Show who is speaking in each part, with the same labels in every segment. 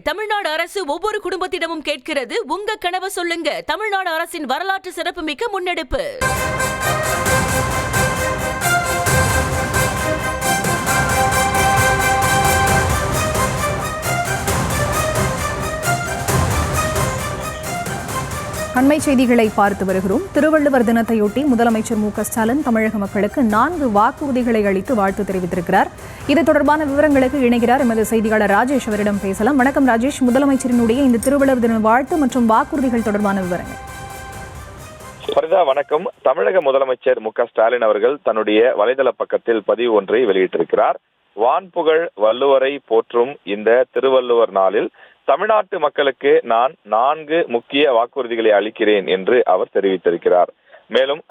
Speaker 1: தமிழ்நாடு அரசு ஒவ்வொரு குடும்பத்திடமும் கேட்கிறது, உங்க கனவை சொல்லுங்க. தமிழ்நாடு அரசின் வரலாற்று சிறப்புமிக்க முன்னெடுப்பு.
Speaker 2: அண்மை செய்திகளை பார்த்து வருகிறோம். திருவள்ளுவர் தினத்தையொட்டி முதலமைச்சர் மு.க.ஸ்டாலின் தமிழக மக்களுக்கு 4 வாக்குறுதிகளை அளித்து வாழ்த்து தெரிவித்திருக்கிறார். இது தொடர்பான விவரங்களுக்கு இணைகிறார் எமது செய்தியாளர் ராஜேஷ். அவரிடம் பேசலாம். வணக்கம் ராஜேஷ். முதலமைச்சரினுடைய இந்த திருவள்ளுவர் தின வாழ்த்து மற்றும் வாக்குறுதிகள் தொடர்பான விவரங்கள்.
Speaker 3: வணக்கம். தமிழக முதலமைச்சர் மு.க.ஸ்டாலின் அவர்கள் தன்னுடைய வலைதள பக்கத்தில் பதிவு ஒன்றை வெளியிட்டிருக்கிறார். வான்புகழ் வள்ளுவரை போற்றும் இந்த திருவள்ளுவர் நாளில் தமிழ்நாட்டு மக்களுக்கு நான் 4 முக்கிய வாக்குறுதிகளை அளிக்கிறேன் என்று அவர் தெரிவித்திருக்கிறார். மேலும்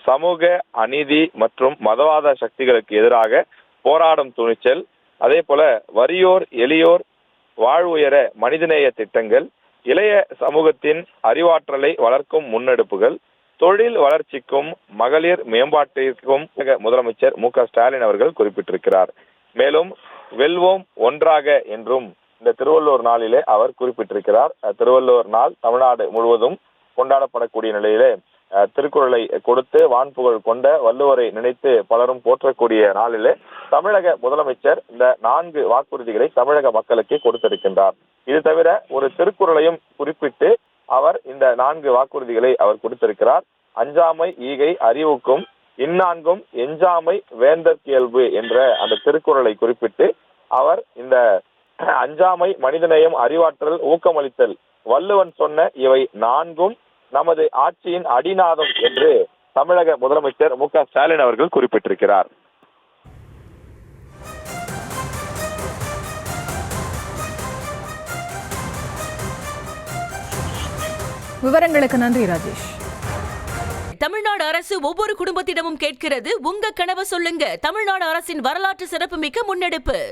Speaker 3: சமூக அநீதி மற்றும் மதவாத சக்திகளுக்கு எதிராக போராடும் துணிச்சல், அதே போல வறியோர் எளியோர் வாழ்வுயர மனிதநேய திட்டங்கள், இளைய சமூகத்தின் அறிவாற்றலை வளர்க்கும் முன்னெடுப்புகள், தொழில் வளர்ச்சிக்கும் மகளிர் மேம்பாட்டிற்கும் முதலமைச்சர் மு.க.ஸ்டாலின் அவர்கள் குறிப்பிட்டிருக்கிறார். மேலும் வெல்வோம் ஒன்றாக என்றும் இந்த திருவள்ளுவர் நாளிலே அவர் குறிப்பிட்டிருக்கிறார். திருவள்ளுவர் நாள் தமிழ்நாடு முழுவதும் கொண்டாடப்படக்கூடிய நிலையிலே திருக்குறளை கொடுத்து வான்புகழ் கொண்ட வள்ளுவரை நினைத்து பலரும் போற்றக்கூடிய நாளிலே தமிழக முதலமைச்சர் இந்த 4 வாக்குறுதிகளை தமிழக மக்களுக்கு கொடுத்திருக்கின்றார். இது தவிர ஒரு திருக்குறளையும் குறிப்பிட்டு அவர் இந்த 4 வாக்குறுதிகளை அவர் கொடுத்திருக்கிறார். அஞ்சாமை ஈகை அறிவுக்கும் இந்நான்கும் எஞ்சாமை வேந்தற்கியல்பு என்ற அந்த திருக்குறளை குறிப்பிட்டு அவர் இந்த அஞ்சாமை, மனிதநேயம், அறிவாற்றல், ஊக்கமளித்தல், வள்ளுவன் சொன்ன இவை 4ம் நமது ஆட்சியின் அடிநாதம் என்று தமிழக முதலமைச்சர் மு.க.ஸ்டாலின் அவர்கள் குறிப்பிட்டிருக்கிறார்.
Speaker 2: விவரங்களுக்கு நன்றி ராஜேஷ்.
Speaker 1: தமிழ்நாடு அரசு ஒவ்வொரு குடும்பத்திடமும் கேட்கிறது, உங்க கனவை சொல்லுங்க. தமிழ்நாடு அரசின் வரலாற்று சிறப்புமிக்க முன்னெடுப்பு.